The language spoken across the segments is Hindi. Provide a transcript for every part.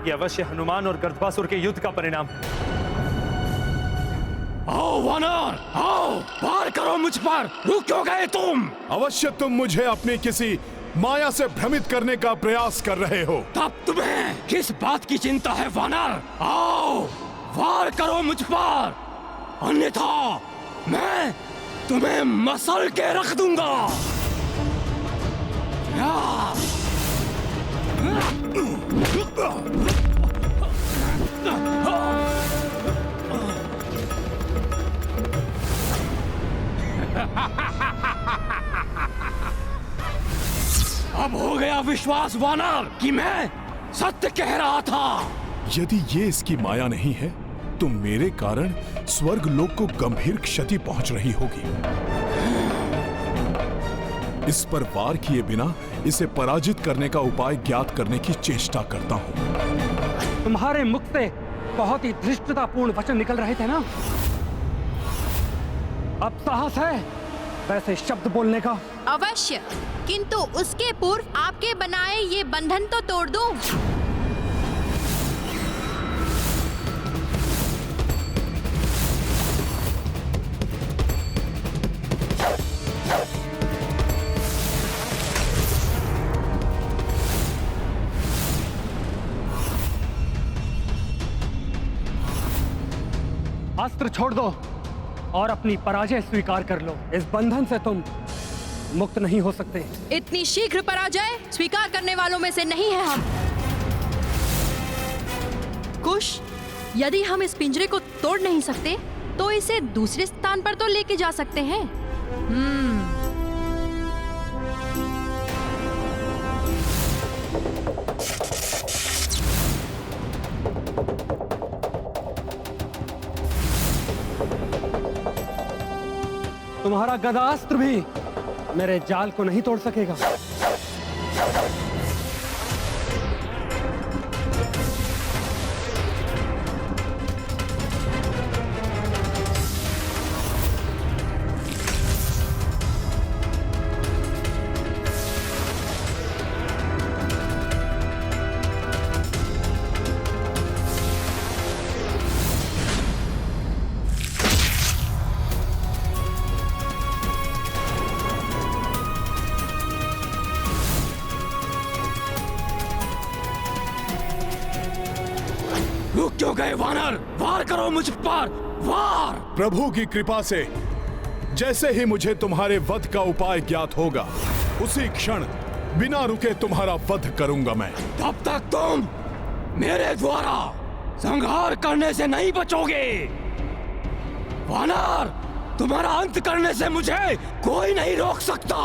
ये अवश्य हनुमान और गर्दभासुर के युद्ध का परिणाम है। आओ वानर, आओ, वार करो मुझ पर। रुक क्यों गए तुम? अवश्य तुम मुझे अपनी किसी माया से भ्रमित करने का प्रयास कर रहे हो। तब तुम्हें किस बात की चिंता है वानर? आओ, वार करो मुझ पर, अन्यथा मैं तुम्हें मसल के रख दूंगा। अब हो गया विश्वास वानर कि मैं सत्य कह रहा था। यदि ये इसकी माया नहीं है तो मेरे कारण स्वर्ग लोक को गंभीर क्षति पहुंच रही होगी। इस पर वार किए बिना इसे पराजित करने का उपाय ज्ञात करने की चेष्टा करता हूं। तुम्हारे मुख से बहुत ही धृष्टतापूर्ण वचन निकल रहे थे ना? अब साहस है वैसे शब्द बोलने का? अवश्य, किंतु उसके पूर्व आपके बनाए ये बंधन तो तोड़ दूं। अस्त्र छोड़ दो और अपनी पराजय स्वीकार कर लो। इस बंधन से तुम मुक्त नहीं हो सकते। इतनी शीघ्र पराजय स्वीकार करने वालों में से नहीं है हम। कुश, यदि हम इस पिंजरे को तोड़ नहीं सकते तो इसे दूसरे स्थान पर तो लेके जा सकते हैं। तुम्हारा गदास्त्र भी मेरे जाल को नहीं तोड़ सकेगा। रुक क्यों गए वानर? वार करो मुझ पर, वार! प्रभु की कृपा से जैसे ही मुझे तुम्हारे वध का उपाय ज्ञात होगा उसी क्षण बिना रुके तुम्हारा वध करूंगा मैं। तब तक तुम मेरे द्वारा संहार करने से नहीं बचोगे। वानर, तुम्हारा अंत करने से मुझे कोई नहीं रोक सकता।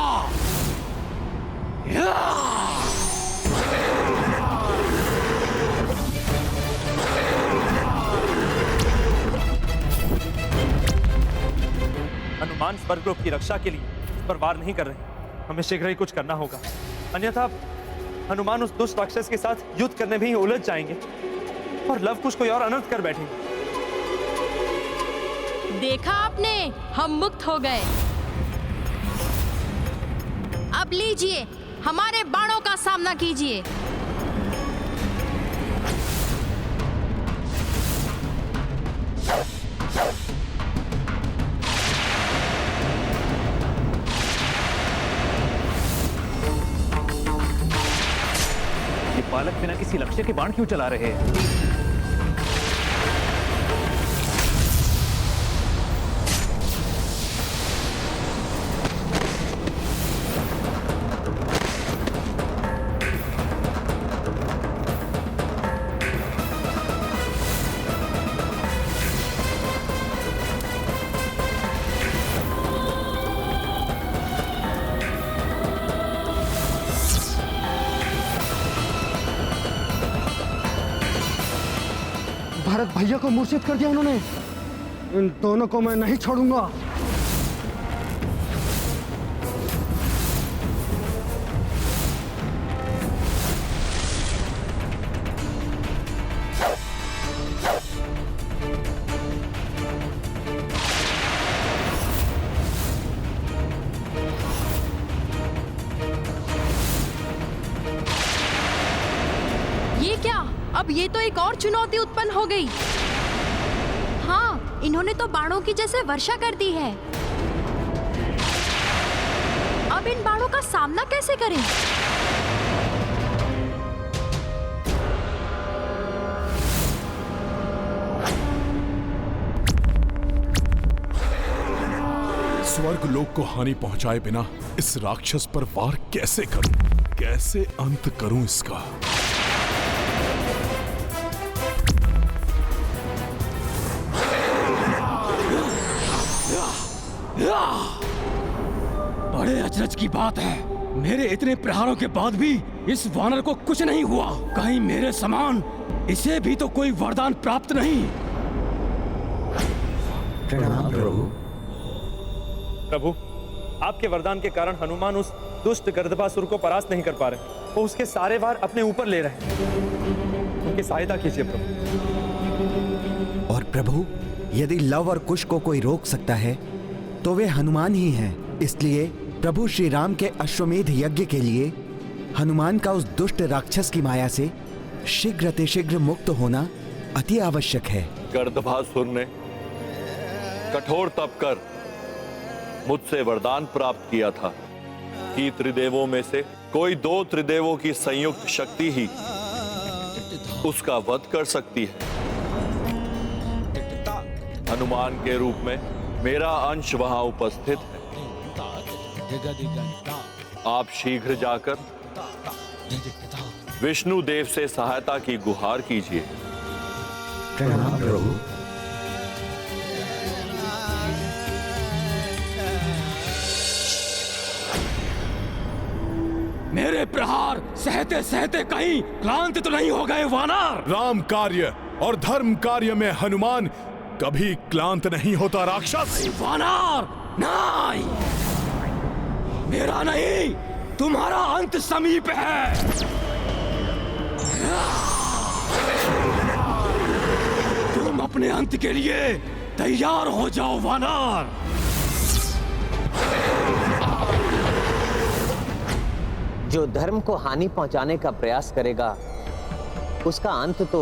हनुमान स्वर्गलोक की रक्षा के लिए इस पर वार नहीं कर रहे। हमें शीघ्र ही कुछ करना होगा, अन्यथा हनुमान उस दुष्ट राक्षस के साथ युद्ध करने में ही उलझ जाएंगे और लवकुश कोई और अनर्थ कर बैठेंगे। देखा आपने, हम मुक्त हो गए। अब लीजिए, हमारे बाणों का सामना कीजिए। बालक बिना किसी लक्ष्य के बाण क्यों चला रहे हैं? भरत भैया को मूर्छित कर दिया उन्होंने। इन दोनों को मैं नहीं छोड़ूंगा। ये क्या? अब ये तो एक और चुनौती उत्पन्न हो गई। हाँ, इन्होंने तो बाणों की जैसे वर्षा कर दी है। अब इन बाणों का सामना कैसे करें? स्वर्ग लोक को हानि पहुंचाए बिना इस राक्षस पर वार कैसे करूं? कैसे अंत करूं इसका? बड़े अचरज की बात है, मेरे इतने प्रहारों के बाद भी इस वानर को कुछ नहीं हुआ। कहीं मेरे समान इसे भी तो कोई वरदान प्राप्त नहीं? प्रणाम प्रभु। प्रभु, आपके वरदान के कारण हनुमान उस दुष्ट गर्दभासुर को परास्त नहीं कर पा रहे। वो उसके सारे वार अपने ऊपर ले रहे हैं। उनकी सहायता कीजिए प्रभु। और प्रभु, यदि लव और कुश को कोई रोक सकता है तो वे हनुमान ही हैं। इसलिए प्रभु श्री राम के अश्वमेध यज्ञ के लिए हनुमान का उस दुष्ट राक्षस की माया से शीघ्र मुक्त होना अति आवश्यक है। गर्दभासुर ने कठोर तप कर मुझसे वरदान प्राप्त किया था कि त्रिदेवों में से कोई 2 त्रिदेवों की संयुक्त शक्ति ही उसका वध कर सकती है। हनुमान के रूप में मेरा अंश वहां उपस्थित है। आप शीघ्र जाकर विष्णु देव से सहायता की गुहार कीजिए। प्रणाम प्रभु। मेरे प्रहार सहते सहते कहीं क्लांत तो नहीं हो गए वानर? राम कार्य और धर्म कार्य में हनुमान कभी क्लांत नहीं होता राक्षस। वानर नहीं, मेरा नहीं, तुम्हारा अंत समीप है। तुम अपने अंत के लिए तैयार हो जाओ वानर। जो धर्म को हानि पहुंचाने का प्रयास करेगा उसका अंत तो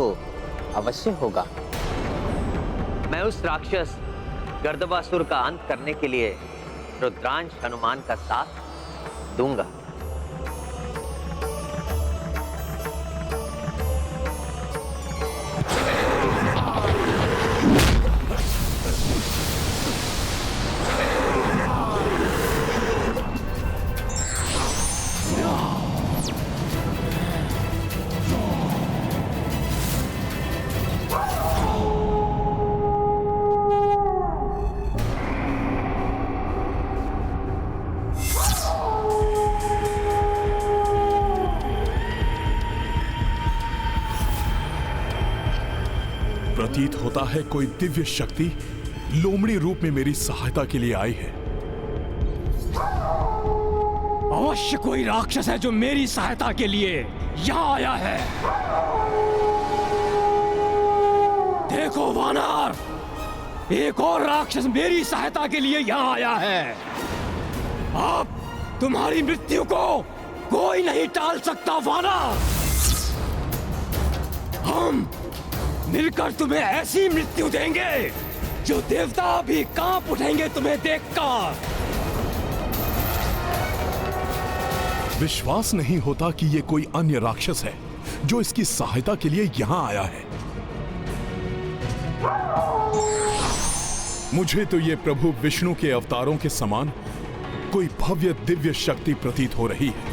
अवश्य होगा। मैं उस राक्षस गर्दभासुर का अंत करने के लिए रुद्रांश हनुमान का साथ दूंगा। प्रतीत होता है कोई दिव्य शक्ति लोमड़ी रूप में मेरी सहायता के लिए आई है। अवश्य कोई राक्षस है जो मेरी सहायता के लिए यहाँ आया है। देखो वानर, एक और राक्षस मेरी सहायता के लिए यहाँ आया है। अब तुम्हारी मृत्यु को कोई नहीं टाल सकता वानर। हम मिलकर तुम्हें ऐसी मृत्यु देंगे जो देवता भी कांप उठेंगे तुम्हें देखकर। विश्वास नहीं होता कि ये कोई अन्य राक्षस है जो इसकी सहायता के लिए यहां आया है। मुझे तो ये प्रभु विष्णु के अवतारों के समान कोई भव्य दिव्य शक्ति प्रतीत हो रही है।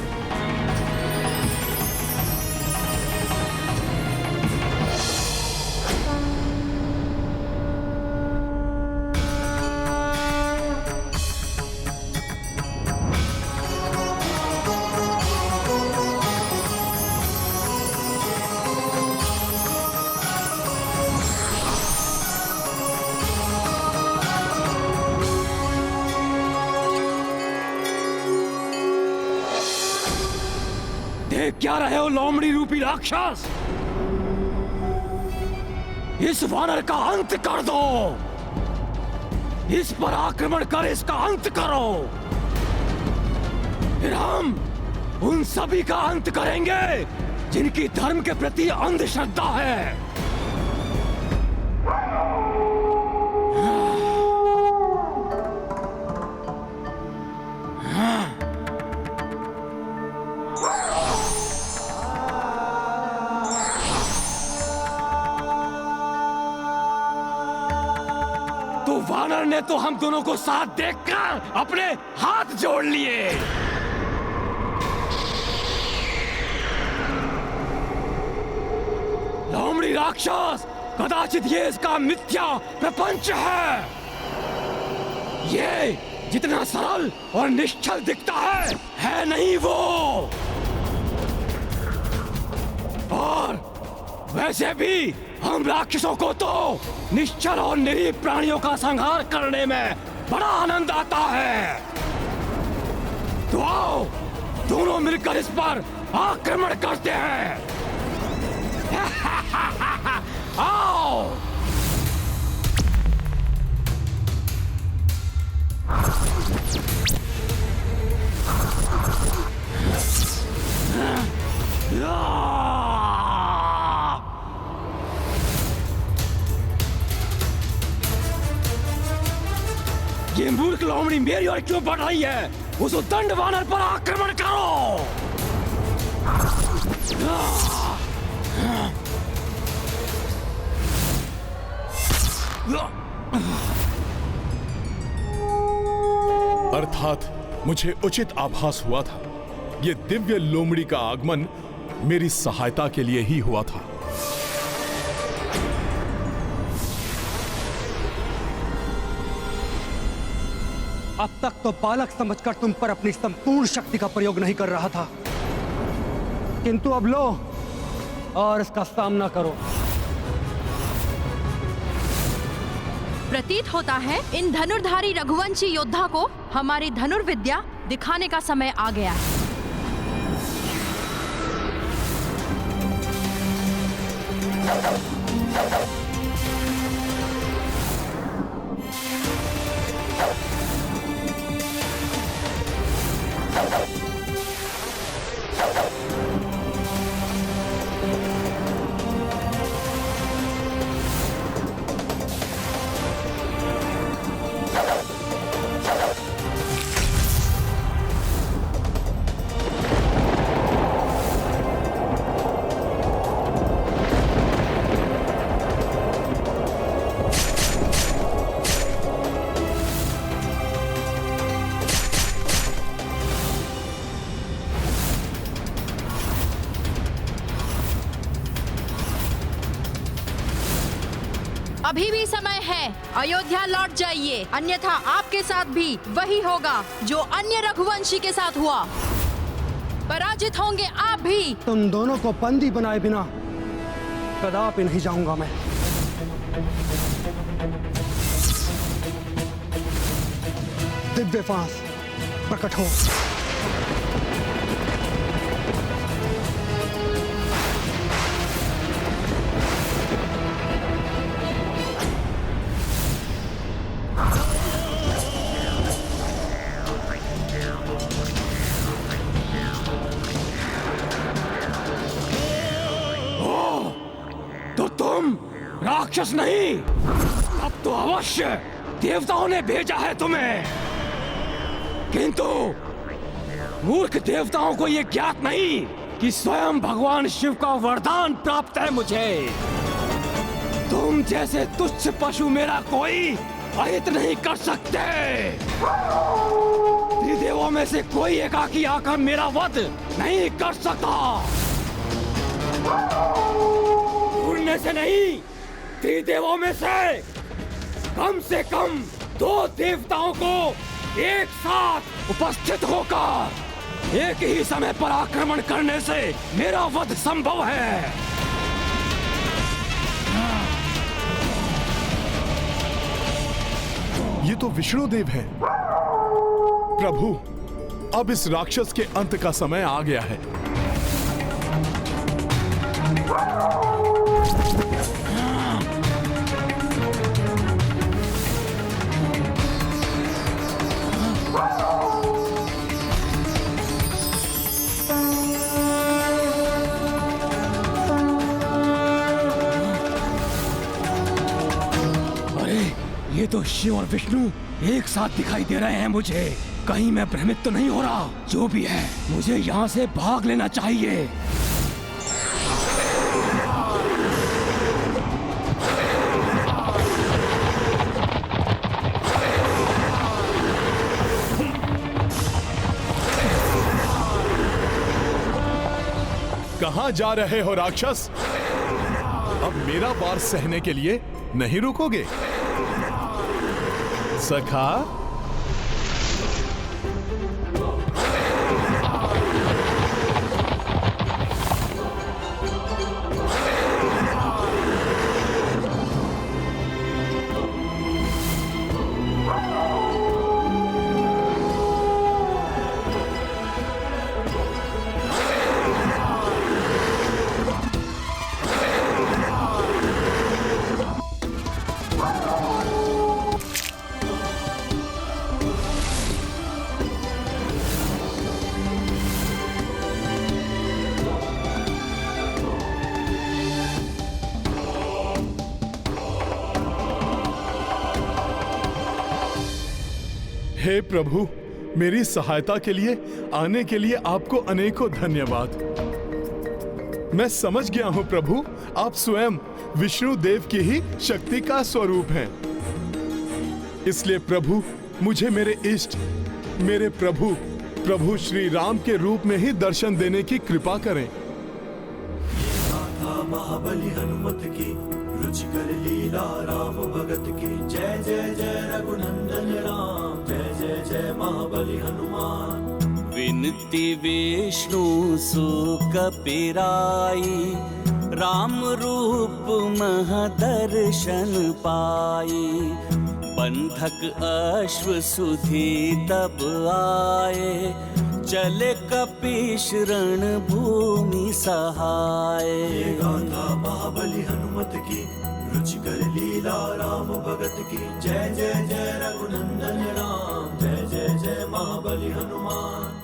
देख क्या रहे हो लोमड़ी रूपी राक्षस? इस वानर का अंत कर दो। इस पर आक्रमण कर इसका अंत करो। फिर हम उन सभी का अंत करेंगे जिनकी धर्म के प्रति अंधश्रद्धा है। तो वानर ने तो हम दोनों को साथ देखकर अपने हाथ जोड़ लिए। लोमड़ी राक्षस, कदाचित ये इसका मिथ्या प्रपंच है। ये जितना सरल और निश्चल दिखता है नहीं वो। और वैसे भी हम राक्षसों को तो निश्चल और निरीह प्राणियों का संहार करने में बड़ा आनंद आता है। तो आओ दोनों मिलकर इस पर आक्रमण करते हैं। आओ। ये मूर्ख लोमड़ी मेरी ओर क्यों बढ़ रही है? उस उद्दंड वानर पर आक्रमण करो। अर्थात मुझे उचित आभास हुआ था। ये दिव्य लोमड़ी का आगमन मेरी सहायता के लिए ही हुआ था। अब तक तो बालक समझकर तुम पर अपनी संपूर्ण शक्ति का प्रयोग नहीं कर रहा था, किंतु अब लो और इसका सामना करो। प्रतीत होता है इन धनुर्धारी रघुवंशी योद्धा को हमारी धनुर्विद्या दिखाने का समय आ गया है। अभी भी समय है, अयोध्या लौट जाइए, अन्यथा आपके साथ भी वही होगा जो अन्य रघुवंशी के साथ हुआ। पराजित होंगे आप भी। तुम दोनों को बंदी बनाए बिना कदापि नहीं जाऊंगा मैं। दिव्य फांस प्रकट हो। राक्षस नहीं, अब तो अवश्य देवताओं ने भेजा है तुम्हें। किंतु मूर्ख देवताओं को यह ज्ञात नहीं कि स्वयं भगवान शिव का वरदान प्राप्त है मुझे। तुम जैसे तुच्छ पशु मेरा कोई अहित नहीं कर सकते। त्रिदेवों में से कोई एकाकी आकर मेरा वध नहीं कर सकता। उड़ने से नहीं, त्रिदेवों में से कम 2 देवताओं को एक साथ उपस्थित होकर एक ही समय पर आक्रमण करने से मेरा वध संभव है। ये तो विष्णुदेव है। प्रभु, अब इस राक्षस के अंत का समय आ गया है। ये तो शिव और विष्णु एक साथ दिखाई दे रहे हैं मुझे। कहीं मैं भ्रमित तो नहीं हो रहा? जो भी है, मुझे यहाँ से भाग लेना चाहिए। कहां जा रहे हो राक्षस? अब मेरा वार सहने के लिए नहीं रुकोगे? सखा, हे प्रभु, मेरी सहायता के लिए आने के लिए आपको अनेकों धन्यवाद। मैं समझ गया हूं प्रभु, आप स्वयं विष्णु देव की ही शक्ति का स्वरूप हैं। इसलिए प्रभु, मुझे मेरे इष्ट, मेरे प्रभु श्री राम के रूप में ही दर्शन देने की कृपा करें। महाबली हनुमत की रुचिकर लीला राम भगत की, जय जय जय रघुनंदन राम, जय जय जय महाबली हनुमान। विनती विष्णु सुख पिराई, राम रूप महदर्शन पाई। बंधक अश्व सुधी तब आए, चले कपीश रण भूमि सहाय। गाथा महाबली हनुमत की रुचिकर लीला राम भगत की, जय जय जय रघुनंदन राम, जय जय जय महाबली हनुमान।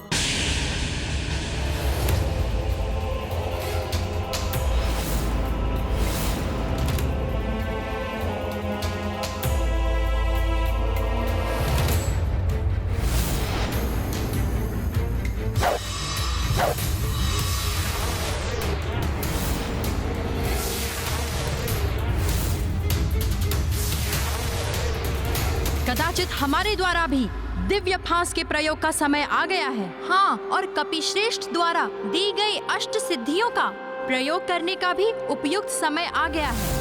कदाचित हमारे द्वारा भी दिव्य फांस के प्रयोग का समय आ गया है। हाँ, और कपिश्रेष्ठ द्वारा दी गई अष्ट सिद्धियों का प्रयोग करने का भी उपयुक्त समय आ गया है।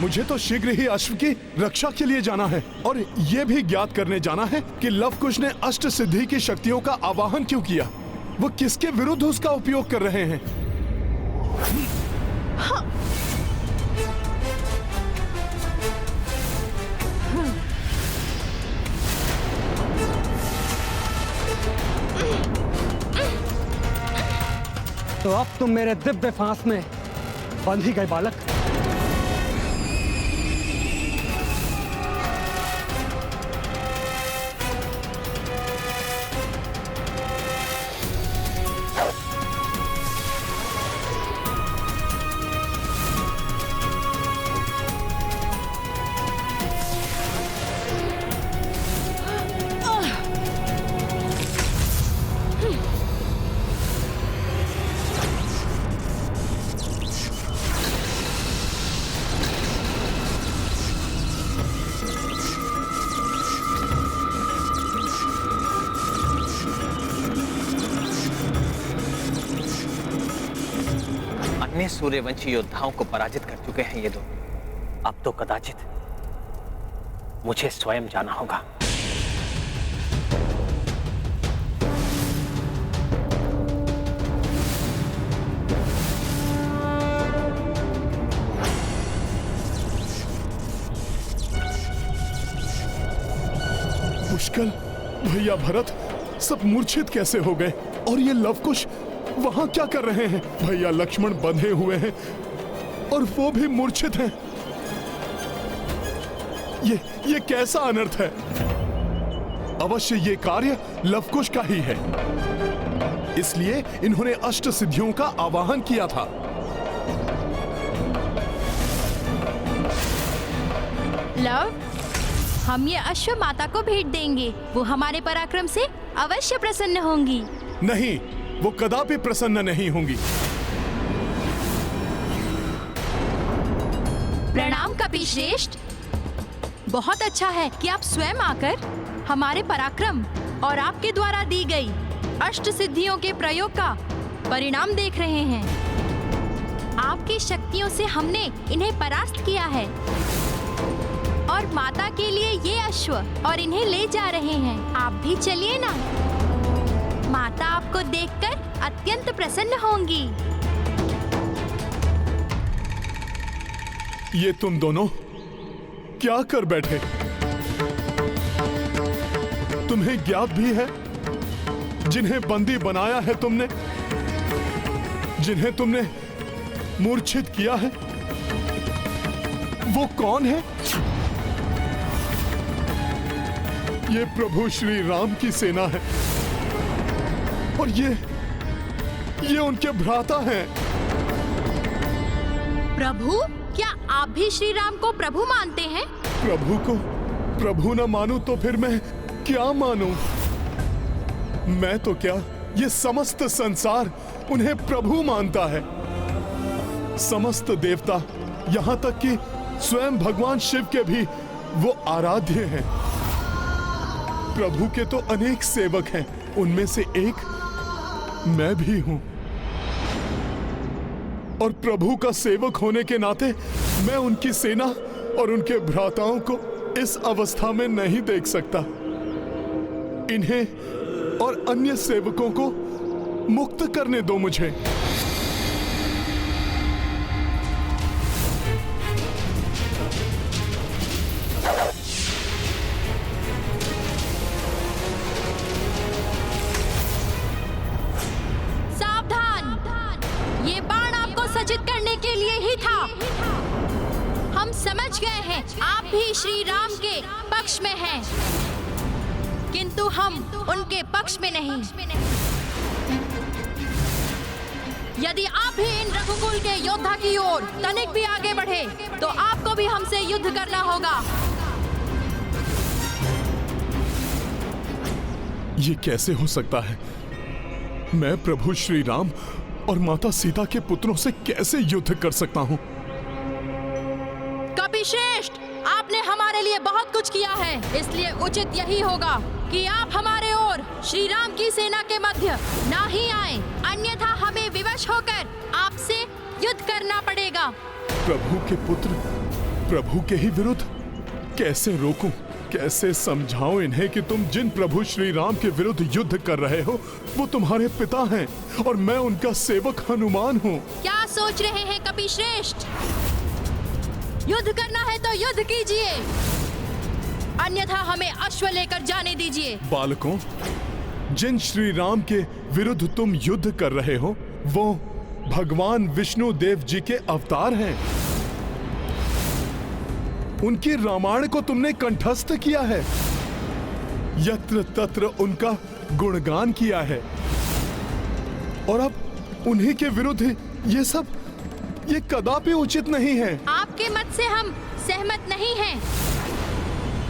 मुझे तो शीघ्र ही अश्व की रक्षा के लिए जाना है और यह भी ज्ञात करने जाना है कि लव कुश ने अष्ट सिद्धि की शक्तियों का आवाहन क्यों किया। वो किसके विरुद्ध उसका उपयोग कर रहे हैं। तो अब तुम मेरे दिव्य फांस में बंध ही गए बालक। अन्य सूर्यवंशी योद्धाओं को पराजित कर चुके हैं ये दो। अब तो कदाचित मुझे स्वयं जाना होगा। पुष्कल, भैया भरत सब मूर्छित कैसे हो गए? और ये लवकुश वहां क्या कर रहे हैं? भैया लक्ष्मण बंधे हुए हैं और वो भी मूर्छित हैं। ये कैसा अनर्थ है? अवश्य ये कार्य लवकुश का ही है, इसलिए इन्होंने अष्ट सिद्धियों का आवाहन किया था। लव, हम ये अश्व माता को भेंट देंगे। वो हमारे पराक्रम से अवश्य प्रसन्न होंगी। नहीं, वो कदापि प्रसन्न नहीं होंगी। प्रणाम कपिश्रेष्ठ। बहुत अच्छा है कि आप स्वयं आकर हमारे पराक्रम और आपके द्वारा दी गई अष्ट सिद्धियों के प्रयोग का परिणाम देख रहे हैं। आपकी शक्तियों से हमने इन्हें परास्त किया है और माता के लिए ये अश्व और इन्हें ले जा रहे हैं। आप भी चलिए ना, माता आपको देखकर अत्यंत प्रसन्न होंगी। ये तुम दोनों क्या कर बैठे? तुम्हें ज्ञात भी है जिन्हें बंदी बनाया है तुमने, जिन्हें तुमने मूर्छित किया है, वो कौन है? ये प्रभु श्री राम की सेना है और ये उनके भ्राता हैं। प्रभु? क्या आप भी श्री राम को प्रभु मानते हैं? प्रभु को प्रभु न मानूं तो फिर मैं क्या मानूं? मैं तो क्या, ये समस्त संसार उन्हें प्रभु मानता है। समस्त देवता, यहाँ तक कि स्वयं भगवान शिव के भी वो आराध्य हैं। प्रभु के तो अनेक सेवक हैं, उनमें से एक मैं भी हूं। और प्रभु का सेवक होने के नाते मैं उनकी सेना और उनके भ्राताओं को इस अवस्था में नहीं देख सकता। इन्हें और अन्य सेवकों को मुक्त करने दो मुझे। समझ गए हैं आप भी श्री राम के पक्ष में हैं, किंतु हम उनके पक्ष में नहीं। यदि आप भी इन रघुकुल के योद्धा की ओर तनिक भी आगे बढ़े तो आपको भी हमसे युद्ध करना होगा। ये कैसे हो सकता है? मैं प्रभु श्री राम और माता सीता के पुत्रों से कैसे युद्ध कर सकता हूँ? कपिश्रेष्ठ, आपने हमारे लिए बहुत कुछ किया है, इसलिए उचित यही होगा कि आप हमारे और श्री राम की सेना के मध्य ना ही आए, अन्यथा हमें विवश होकर आपसे युद्ध करना पड़ेगा। प्रभु के पुत्र प्रभु के ही विरुद्ध कैसे रोकूं? कैसे समझाऊं इन्हें कि तुम जिन प्रभु श्री राम के विरुद्ध युद्ध कर रहे हो वो तुम्हारे पिता हैं और मैं उनका सेवक हनुमान हूँ। क्या सोच रहे हैं कपिश्रेष्ठ? युद्ध करना है तो युद्ध कीजिए, अन्यथा हमें अश्व लेकर जाने दीजिए। बालकों, जिन श्री राम के विरुद्ध तुम युद्ध कर रहे हो वो भगवान विष्णु देव जी के अवतार हैं। उनकी रामायण को तुमने कंठस्थ किया है, यत्र तत्र उनका गुणगान किया है, और अब उन्हीं के विरुद्ध ये कदापि उचित नहीं है। आपके मत से हम सहमत नहीं हैं।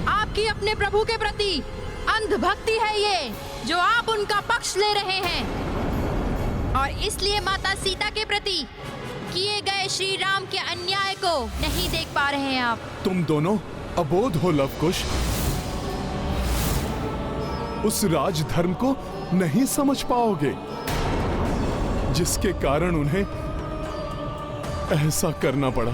आपकी अपने प्रभु के प्रति अंध भक्ति है ये, जो आप उनका पक्ष ले रहे हैं, और इसलिए माता सीता के प्रति किए गए श्री राम के अन्याय को नहीं देख पा रहे हैं आप। तुम दोनों अबोध हो लवकुश, उस राजधर्म को नहीं समझ पाओगे जिसके कारण उन्हें ऐसा करना पड़ा।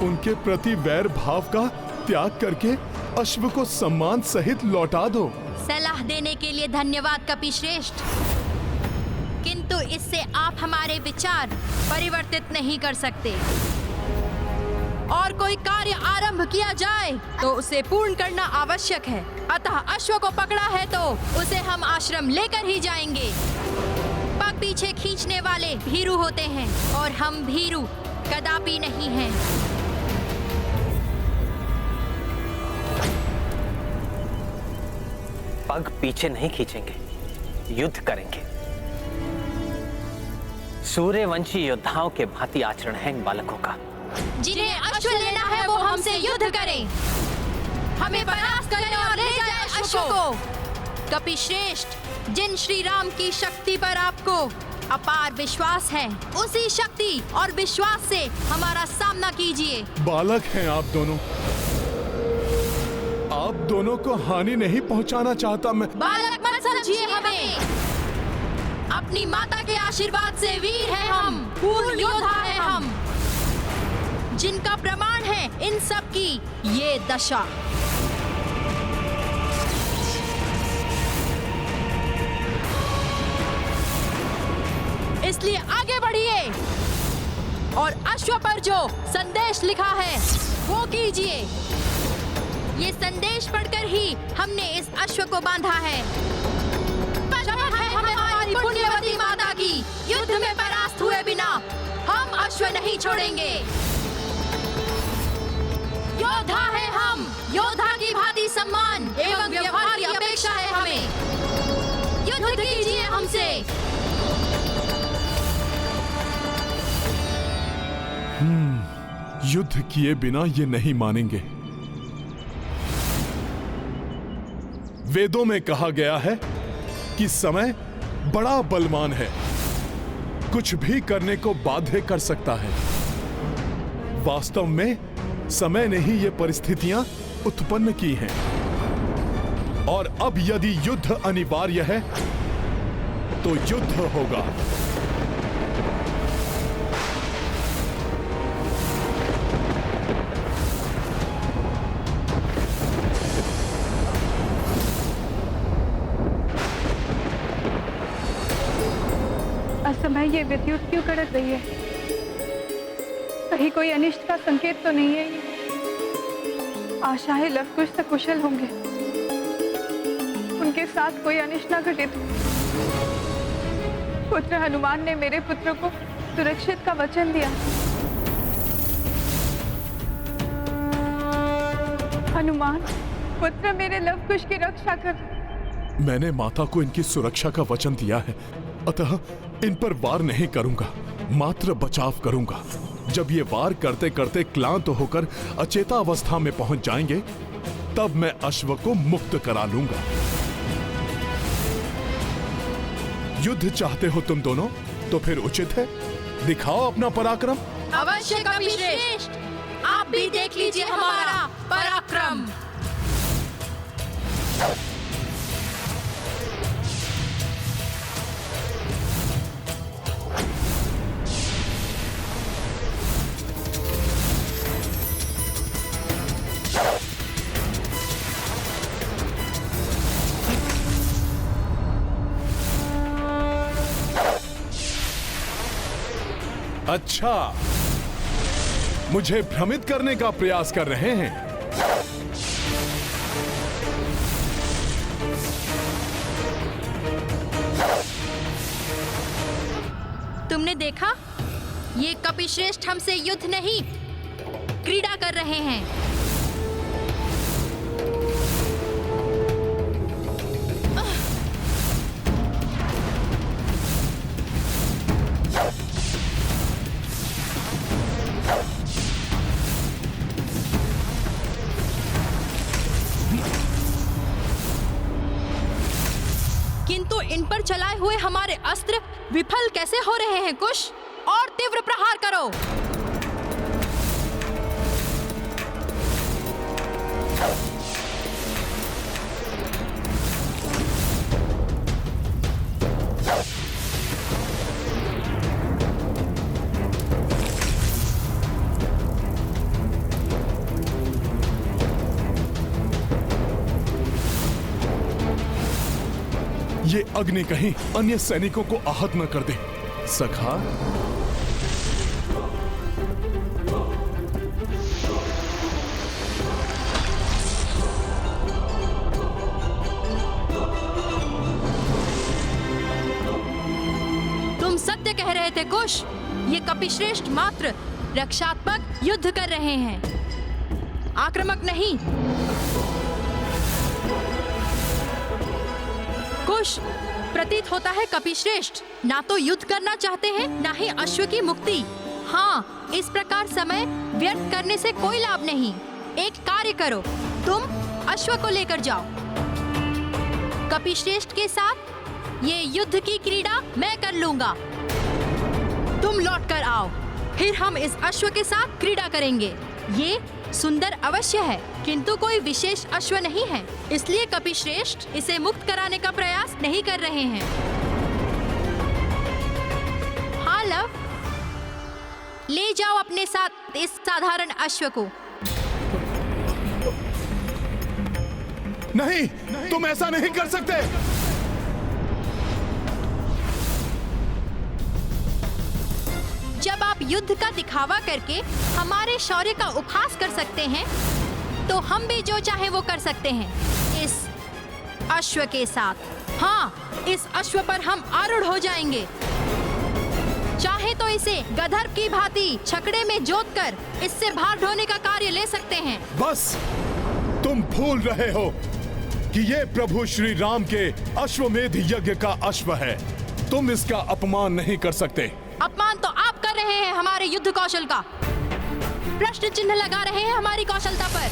उनके प्रति वैर भाव का त्याग करके अश्व को सम्मान सहित लौटा दो। सलाह देने के लिए धन्यवाद कपिश्रेष्ठ, किंतु इससे आप हमारे विचार परिवर्तित नहीं कर सकते, और कोई कार्य आरंभ किया जाए तो उसे पूर्ण करना आवश्यक है। अतः अश्व को पकड़ा है तो उसे हम आश्रम लेकर ही जाएंगे। पग पीछे खींचने वाले भीरू होते हैं और हम भीरू कदापि नहीं हैं। पग पीछे नहीं खींचेंगे, युद्ध करेंगे। सूर्यवंशी योद्धाओं के भांति आचरण है इन बालकों का। जिन्हें अश्व लेना है वो हमसे युद्ध करें, हमें परास्त करें और ले जाए अश्व को। कपिश्रेष्ठ, जिन श्री राम की शक्ति पर आपको अपार विश्वास है, उसी शक्ति और विश्वास से हमारा सामना कीजिए। बालक हैं आप दोनों, आप दोनों को हानि नहीं पहुंचाना चाहता मैं। बालक मत समझिए हमें, अपनी माता के आशीर्वाद से वीर हैं हम, पूर्ण योद्धा हैं हम, जिनका प्रमाण है इन सब की ये दशा। इसलिए आगे बढ़िए और अश्व पर जो संदेश लिखा है वो कीजिए। ये संदेश पढ़कर ही हमने इस अश्व को बांधा है। शपथ है हमें हमारी पुण्यवती माता की, युद्ध में परास्त हुए बिना हम अश्व नहीं छोड़ेंगे। योद्धा है हम, योद्धा की भांति सम्मान एवं व्यवहार की अपेक्षा है हमें। युद्ध कीजिए हमसे। युद्ध किए बिना ये नहीं मानेंगे। वेदों में कहा गया है कि समय बड़ा बलवान है, कुछ भी करने को बाध्य कर सकता है। वास्तव में समय ने ही ये परिस्थितियां उत्पन्न की हैं। और अब यदि युद्ध अनिवार्य है तो युद्ध होगा। असमय ये विद्युत क्यों कड़क रही है? कहीं कोई अनिष्ट का संकेत तो नहीं है? आशा है लवकुश सकुशल होंगे, उनके साथ कोई अनिष्ट न घटित। पुत्र हनुमान ने मेरे पुत्र को सुरक्षित का वचन दिया। हनुमान पुत्र मेरे लवकुश की रक्षा कर। मैंने माता को इनकी सुरक्षा का वचन दिया है, अतः इन पर वार नहीं करूंगा, मात्र बचाव करूंगा। जब ये वार करते करते क्लांत होकर अचेता अवस्था में पहुंच जाएंगे, तब मैं अश्व को मुक्त करा लूंगा। युद्ध चाहते हो तुम दोनों, तो फिर उचित है दिखाओ अपना पराक्रम। अवश्य कपिश्रेष्ठ, आप भी देख लीजिए हमारा पराक्रम। अच्छा, मुझे भ्रमित करने का प्रयास कर रहे हैं। तुमने देखा, ये कपिश्रेष्ठ हमसे युद्ध नहीं क्रीड़ा कर रहे हैं। किंतु इन पर चलाए हुए हमारे अस्त्र विफल कैसे हो रहे हैं कुश? और तीव्र प्रहार करो। ये अग्नि कहीं अन्य सैनिकों को आहत न कर दे। सखा, कुश, ये कपिश्रेष्ठ मात्र रक्षात्मक युद्ध कर रहे हैं, आक्रामक नहीं। कुश, प्रतीत होता है कपिश्रेष्ठ ना तो युद्ध करना चाहते हैं, ना ही अश्व की मुक्ति। हाँ, इस प्रकार समय व्यर्थ करने से कोई लाभ नहीं। एक कार्य करो, तुम अश्व को लेकर जाओ। कपिश्रेष्ठ के साथ ये युद्ध की क्रीड़ा मैं कर लूंगा। तुम लौट कर आओ, फिर हम इस अश्व के साथ क्रीड़ा करेंगे। ये सुंदर अवश्य है, किंतु कोई विशेष अश्व नहीं है, इसलिए कपिश्रेष्ठ इसे मुक्त कराने का प्रयास नहीं कर रहे हैं। हाँ लव, ले जाओ अपने साथ इस साधारण अश्व को। नहीं, तुम ऐसा नहीं कर सकते। जब आप युद्ध का दिखावा करके हमारे शौर्य का उपहास कर सकते हैं, तो हम भी जो चाहे वो कर सकते हैं इस अश्व के साथ। हाँ, इस अश्व पर हम आरूढ़ हो जाएंगे। चाहे तो इसे गधर्व की भांति छकड़े में जोतकर इससे भार ढोने का कार्य ले सकते हैं। बस, तुम भूल रहे हो कि ये प्रभु श्री राम के अश्वमेध यज्ञ का अश्व है। तुम इसका अपमान नहीं कर सकते। अपमान तो आप कर रहे हैं हमारे युद्ध कौशल का। प्रश्न चिन्ह लगा रहे हैं हमारी कौशलता पर,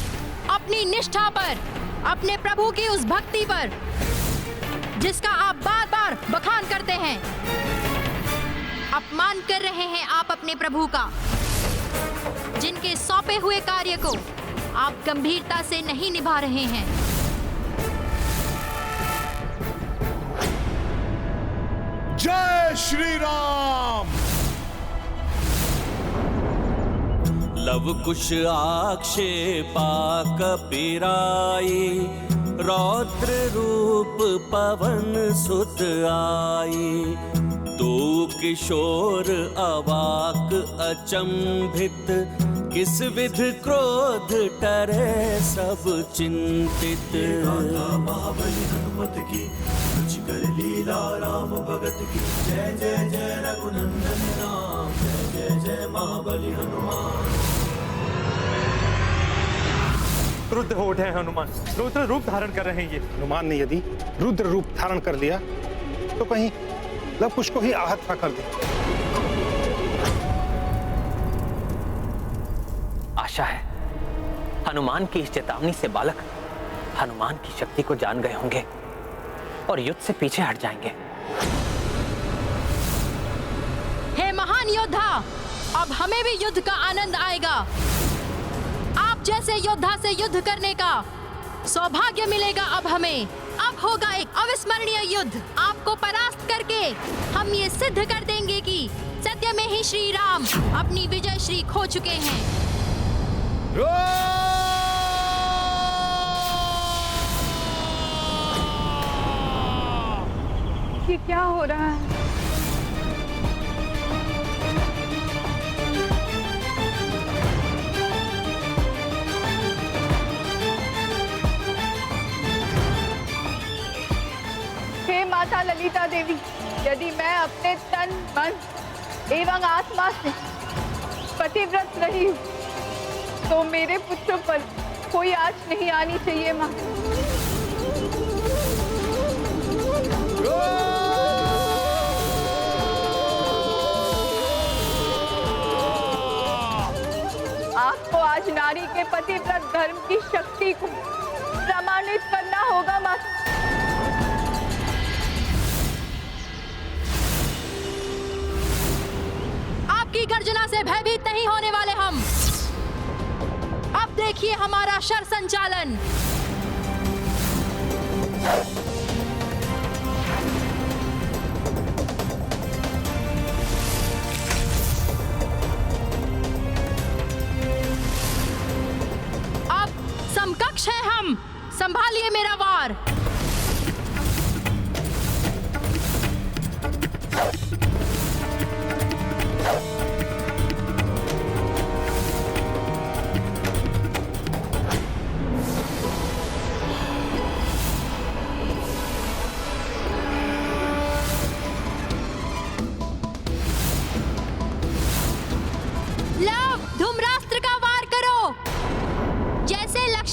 अपनी निष्ठा पर, अपने प्रभु की उस भक्ति पर जिसका आप बार बार बखान करते हैं। अपमान कर रहे हैं आप अपने प्रभु का, जिनके सौंपे हुए कार्य को आप गंभीरता से नहीं निभा रहे हैं। जय श्री राम। लव कुश आक्षेपा कपिराई, रौद्र रूप पवन सुत आई। दो किशोर अवाक अचंभित, किस विध क्रोध टरे सब चिंतित। महाबली हनुमत की रुचिकर लीला राम भगत की। जय जय जय रघुनंदन राम, जय जय जय महाबली हनुमान। क्रुद्ध हो उठे हैं हनुमान, रुद्र रूप धारण कर रहे हैं। ये हनुमान ने यदि रुद्र रूप धारण कर लिया तो कहीं लव कुश को ही आहत ना कर दे। आशा है हनुमान की इस चेतावनी से बालक हनुमान की शक्ति को जान गए होंगे और युद्ध से पीछे हट जाएंगे। हे महान योद्धा, अब हमें भी युद्ध का आनंद आएगा। आप जैसे योद्धा से युद्ध करने का सौभाग्य मिलेगा अब हमें। अब होगा एक अविस्मरणीय युद्ध। आपको परास्त करके हम ये सिद्ध कर देंगे कि सत्य में ही श्री राम अपनी विजय श्री खो चुके हैं। ये क्या हो रहा है? हे माता ललिता देवी, यदि मैं अपने तन मन एवं आत्मा से पतिव्रत रही हूँ तो मेरे पुत्रों पर कोई आँच नहीं आनी चाहिए माँ। आपको आज नारी के पतिव्रत धर्म की शक्ति को प्रमाणित करना होगा माता। आपकी गर्जना से भयभीत नहीं होने वाले हम। अब देखिए हमारा शर संचालन। अब समकक्ष है हम, संभालिए मेरा वार।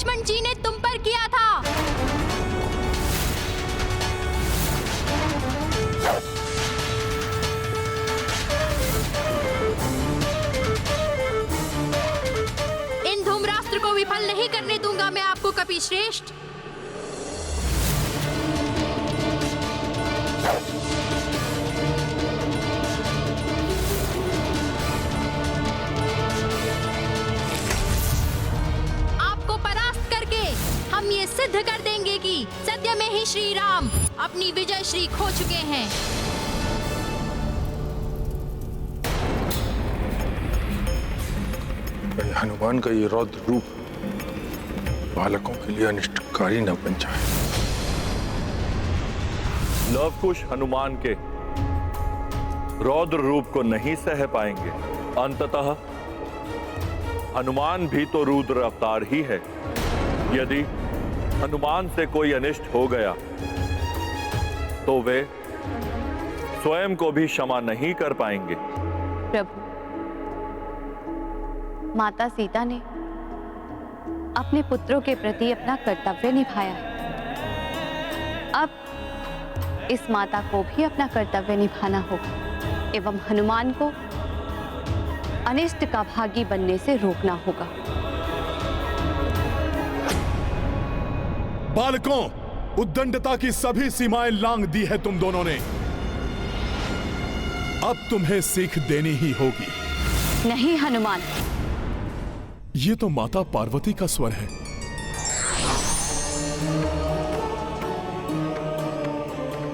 लक्ष्मण जी ने तुम पर किया था। इन धूम्रास्त्र को विफल नहीं करने दूंगा मैं आपको कपिश्रेष्ठ। आपको परास्त करके हम ये सिद्ध कर देंगे कि सत्य में ही श्री राम अपनी विजय श्री खो चुके हैं। हनुमान का ये रौद्र रूप बालकों के लिए अनिष्टकारी न बन जाए। लवकुश हनुमान के रौद्र रूप को नहीं सह पाएंगे। अंततः हनुमान भी तो रुद्र अवतार ही है। यदि हनुमान से कोई अनिष्ट हो गया तो वे स्वयं को भी क्षमा नहीं कर पाएंगे। प्रभु, माता सीता ने अपने पुत्रों के प्रति अपना कर्तव्य निभाया है। अब इस माता को भी अपना कर्तव्य निभाना होगा एवं हनुमान को अनिष्ट का भागी बनने से रोकना होगा। बालकों, उद्दंडता की सभी सीमाएं लांघ दी है तुम दोनों ने। अब तुम्हें सीख देनी ही होगी। नहीं हनुमान, ये तो माता पार्वती का स्वर है।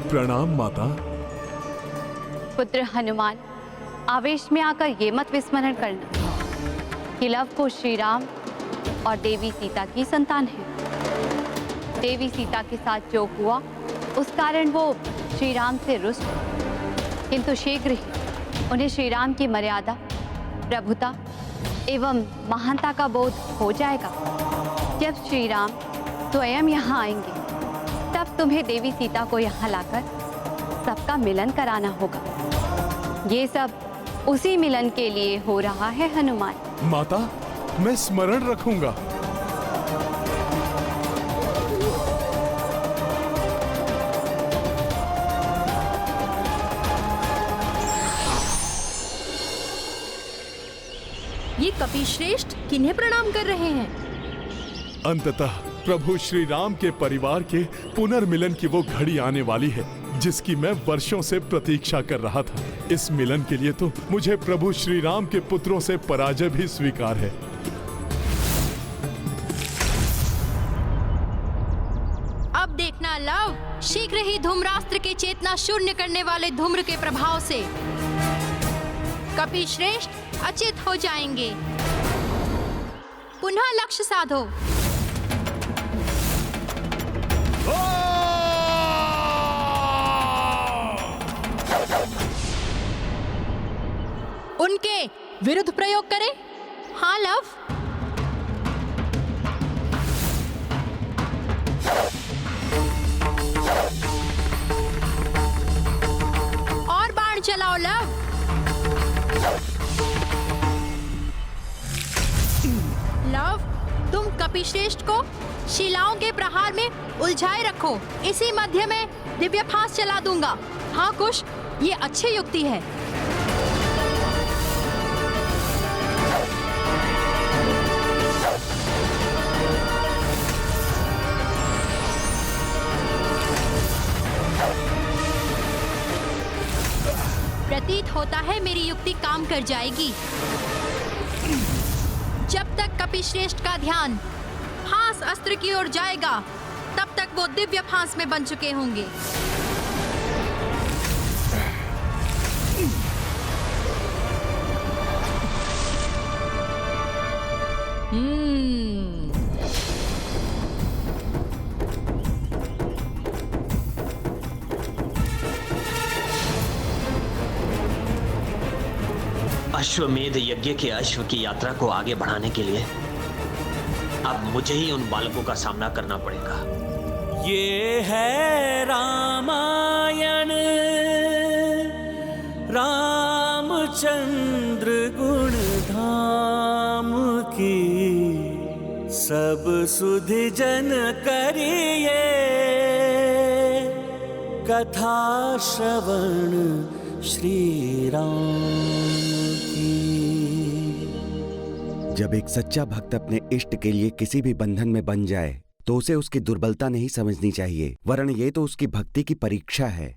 प्रणाम माता। पुत्र हनुमान, आवेश में आकर ये मत विस्मरण करना कि लव को श्री राम और देवी सीता की संतान है। देवी सीता के साथ जो हुआ उस कारण वो श्री राम से रुष्ट, किंतु शीघ्र ही उन्हें श्री राम की मर्यादा, प्रभुता एवं महानता का बोध हो जाएगा। जब श्री राम स्वयं यहाँ आएंगे तब तुम्हें देवी सीता को यहाँ लाकर सबका मिलन कराना होगा। ये सब उसी मिलन के लिए हो रहा है हनुमान। माता, मैं स्मरण रखूंगा। ये कपिश्रेष्ठ किन्हें प्रणाम कर रहे हैं? अंततः प्रभु श्री राम के परिवार के पुनर्मिलन की वो घड़ी आने वाली है जिसकी मैं वर्षों से प्रतीक्षा कर रहा था। इस मिलन के लिए तो मुझे प्रभु श्री राम के पुत्रों से पराजय भी स्वीकार है। अब देखना लव, शीघ्र ही धूम्रास्त्र के चेतना शून्य करने वाले धूम्र के प्रभाव से कपिश्रेष्ठ अचेत हो जाएंगे। पुनः लक्ष्य साधो। उनके विरुद्ध प्रयोग करें। हाँ लव। और बाण चलाओ लव। लव, तुम कपिश्रेष्ठ को शिलाओं के प्रहार में उलझाए रखो। इसी मध्य में दिव्य फांस चला दूंगा। हाँ कुश, ये अच्छी युक्ति है। प्रतीत होता है मेरी युक्ति काम कर जाएगी। जब तक कपिश्रेष्ठ का ध्यान फांस अस्त्र की ओर जाएगा तब तक वो दिव्य फांस में बन चुके होंगे। अश्वमेध यज्ञ के अश्व की यात्रा को आगे बढ़ाने के लिए अब मुझे ही उन बालकों का सामना करना पड़ेगा। ये है रामायण, रामचंद्र गुण धाम की सब सुध जन करिए कथा श्रवण श्री राम की। जब एक सच्चा भक्त अपने इष्ट के लिए किसी भी बंधन में बन जाए तो उसे उसकी दुर्बलता नहीं समझनी चाहिए, वरन ये तो उसकी भक्ति की परीक्षा है।